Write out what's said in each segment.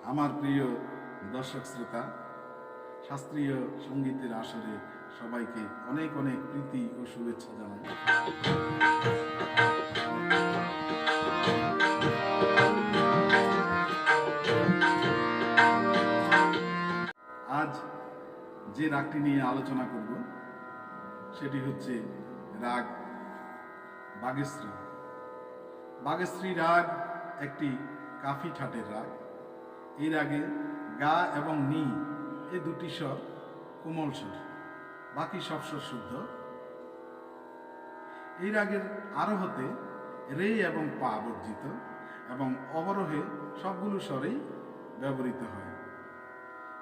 আমার প্রিয় দর্শক শ্রোতা, শাস্ত্রীয় সঙ্গীতের আসরে সবাইকে অনেক অনেক প্রীতি ও শুভেচ্ছা জানাই। আজ যে রাগটি নিয়ে আলোচনা করব সেটি হচ্ছে রাগ বাগেশ্রী। বাগেশ্রী রাগ একটি কাফি ঠাটের রাগ। এই রাগে গা এবং নি এই দুটি স্বর কোমল স্বর, বাকি সব স্বর শুদ্ধ। এই রাগের আরোহতে রে এবং পা বর্জিত এবং অবরোহে সবগুলো স্বরেই ব্যবহৃত হয়।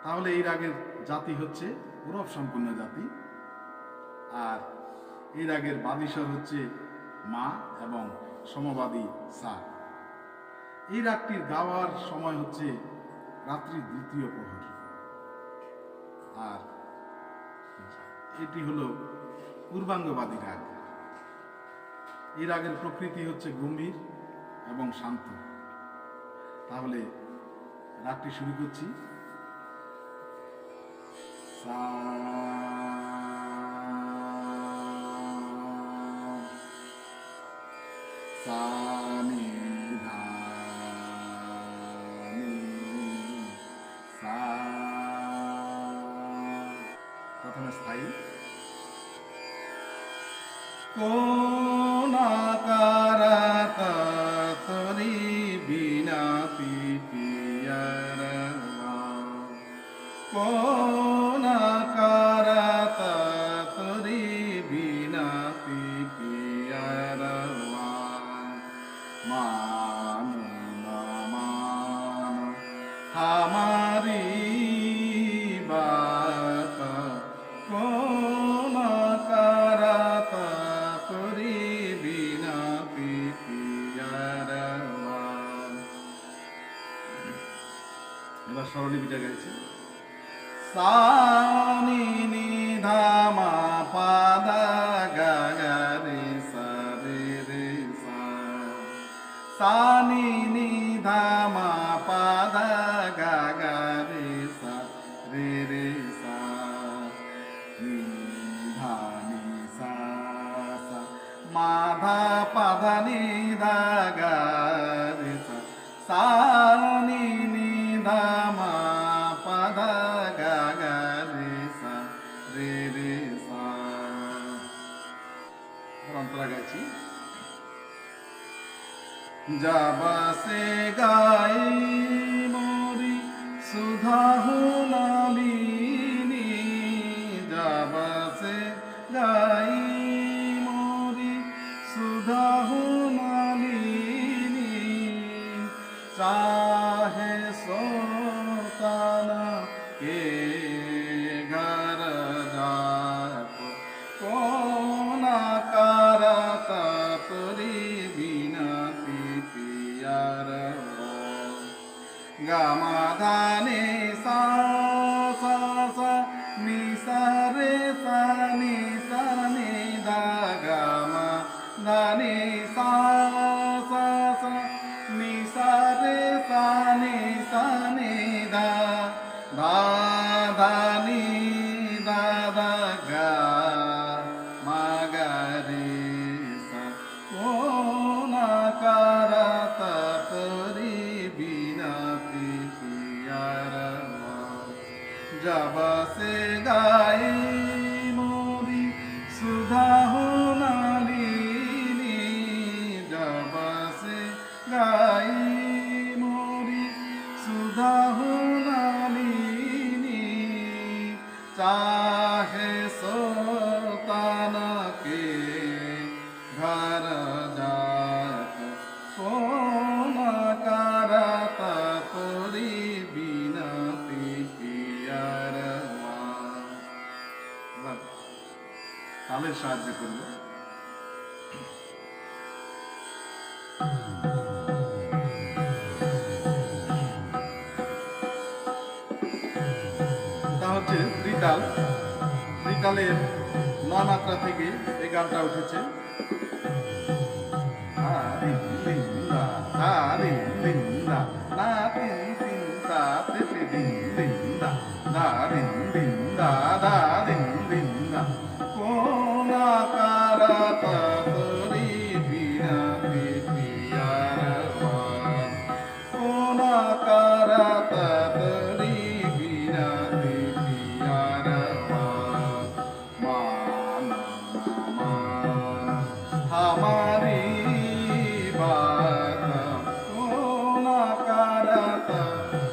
তাহলে এই রাগের জাতি হচ্ছে গৌরব সম্পন্ন জাতি। আর এই রাগের বাদী স্বর হচ্ছে মা এবং সমবাদী সা। এই রাগটির গাওয়ার সময় হচ্ছে রাত্রি দ্বিতীয় প্রহর। আর এটি হলো পূর্বাঙ্গবাদী রাগ। এই রাগের প্রকৃতি হচ্ছে গম্ভীর এবং শান্ত। তাহলে রাগটি শুরু করছি। সা সা নি ধা নি সা। প্রথমে স্থায়ী। কোন আকারাত তরি বিনা পিপিয়ার, কোন আকারাত তরি বিনা পিপিয়ার, মান মান হামারি বাত, কোন আকারাত তরি বিনা পিপিয়ার। এবার স্বরলিপিটা গাইছে। সা নি নি ধা মা পা ধা গা গা রে সা রে রে সা। সা নি নি ধা মা পা ধা গা গা রে সা রে রে সা। নি ধা নি সা সা মা ধা পা ধা নি ধা গা রে সা। সা নি নি ধা মা পা ধা গা গা রে সা রে রে সা। অন্তরা গাইছি। যাবাসে গাই মরি সুধা হুনালিনী, যাবাসে গাই মরি সুধা হুনালিনী, চাহে সোতানা কে ঘর যাত, কোন আকারাত তরি বিনা পিপিয়ার। গা মা ধা নি সা সা সা নি সা রে সা নি সা নি ধা গা মা ধা নি সা সা সা নি সা রে সা নি সা নি ধা ধা ধা নি ধা ধা গা মা গা রে সা। কোন আকারাত তরি বিনা পিপিয়ার। যাবাসে গাই মরি সুধা হুনালিনী, যাবাসে গাই মরি সুধা হুনালিনী, চাহে সোতানা কে ঘর যাত, কোন আকারাত তরি বিনা পিপিয়ার। তালের সাহায্য করব। তা হচ্ছে ত্রিতাল। ত্রিতালের ন মাত্রা থেকে এই গানটা উঠেছে। তা রে লিন্দা, তা রে লিন্দা, তা তিন তিন তা da din din da da din din da কোন আকারাতা তরি বিনাতে পিয়ার কোন আকারাতা তরি বিনাতে পিয়ার মান মান हमारी बात কোন আকারাতা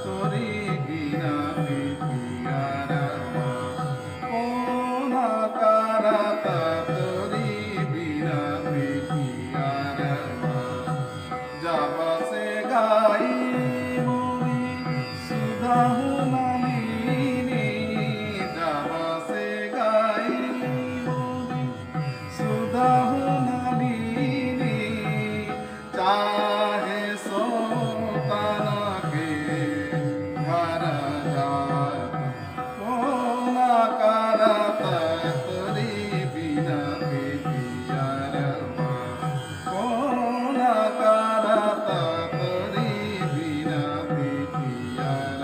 তরি বিনাতে পিয়ার কোন আকারাতা তরি বিনাতে পিয়ার जब से गाई मोरी सुधाहु नलिनी जब से गाई मोरी सुधाहु नलिनी चाहे सोतान के घर जाता कौन करता तरी बिनती पियर कौन करता तरी बिनती पियर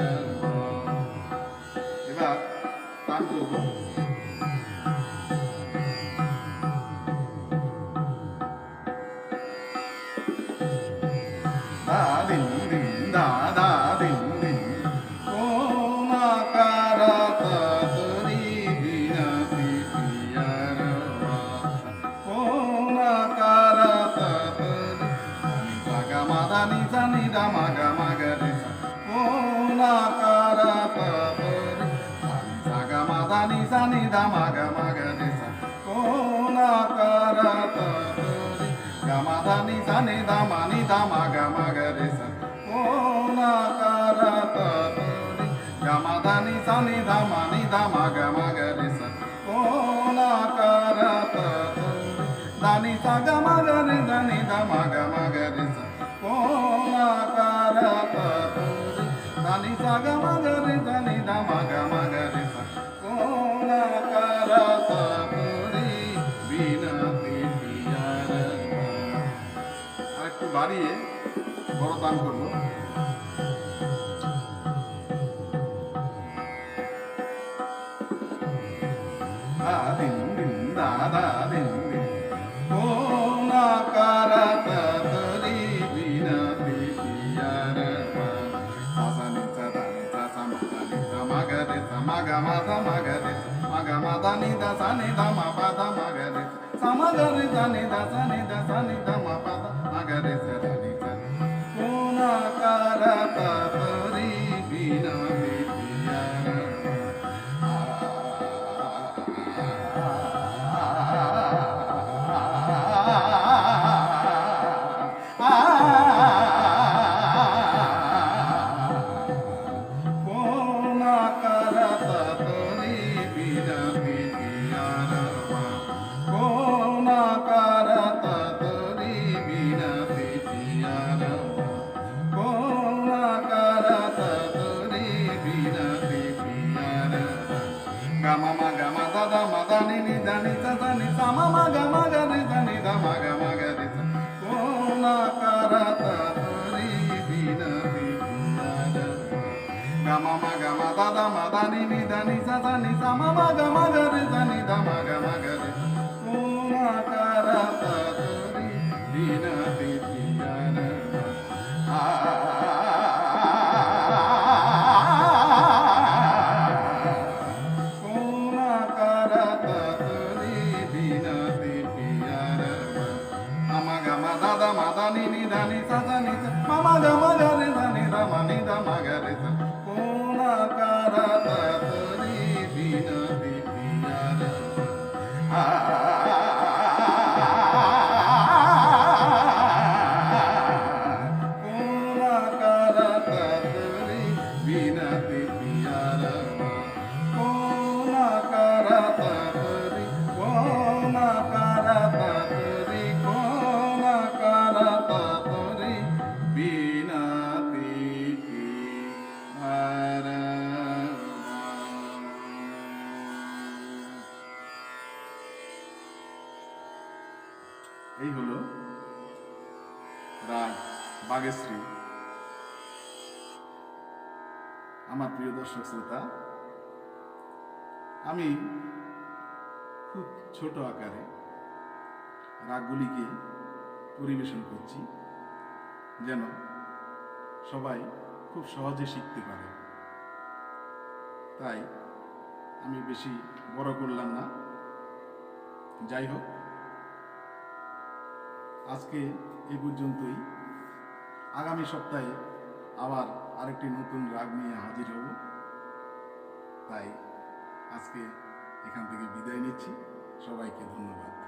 এবার তান করব da din din da da din din কোন আকারাতা তরি বিনতি পিয়ার কোন আকারাতা তরি সাগা মাদা নিসা নিদা মাগা মাগা রিসা কোন আকারাতা তরি সাগা মাদা নিসা নিদা মাগা মাগা রিসা কোন আকারাতা তরি গামাদা নিসা নিদা মানি দা মাগা মাগা রিসা কোন আকারাতা তরি গামাদা নিসা নিদা মানি দা মাগা মাগা রিসা কোন আকারাতা তরি দানি সাগা মাগা রে দানি দা মাগা মাগা রিসা কোন আকারাতা তরি দানি সাগা মাগা রে দানি দা মাগা মাগা রিসা কোন আকারাতা তরি বিনতি পিয়ার আরেকটু বাড়িয়ে বড় দান করবো da din din da da din din কোন আকারাতা তরি বিনতি পিয়ার সাসা নিসা দা নিসা সামা নিসা মাগা রে সামাগা মাধা মাগা রে মাগা মাধা নিদা সানি দা মা পাদা মাগা রে সামাগা রে সানি দা সানি দা মা পাদা মাগা রে সানি দা কোন আকারাতা তরি বিনতি পিয়ার কোন আকারাতা তরি বিনতি পিয়ার কোন আকারাতা তরি বিনতি পিয়ার কোন আকারাতা তরি বিনতি পিয়ার গামা মাগা মাদা দা মাদা নি দা নি সা সা নি সা মা মাগা মাগা রে দা নি দা মাগা মাগা রে কোন আকারাতা তরি বিনতি পিয়ার গামা মাগা মাদা দা মাদা নি দা নি সা সা নি সা মা মাগা মাগা রে দা নি দা মাগা মাগা রে কোন আকারাতা তরি বিনতি পিয়ার কোন আকারাতা তরি বিনতি পিয়ার আমাগা মাদা দা মাদা নি দা নি সা সা নি মা মাগা মাগা রে দা নি দা মা নি দা মাগা রে কোন আকারাতা তরি বিনতি পিয়ার কোন আকারাতা তরি বিনতি পিয়ার কোন আকারাতা তরি কোন আকারাতা তরি কোন আকারাতা তরি বিনতি পিয়ার এই হলো রাগ বাগেশ্রী। আমার প্রিয় দর্শক শ্রোতা, আমি খুব ছোট আকারে রাগগুলিকে পরিবেশন করছি, যেন সবাই খুব সহজে শিখতে পারে। তাই আমি বেশি বড় করলাম না। যাই হোক, আজকে এই পর্যন্তই। আগামী সপ্তাহে আবার আরেকটি নতুন রাগ নিয়ে হাজির হব। তাই আজকে এখান থেকে বিদায় নিচ্ছি। সবাইকে ধন্যবাদ।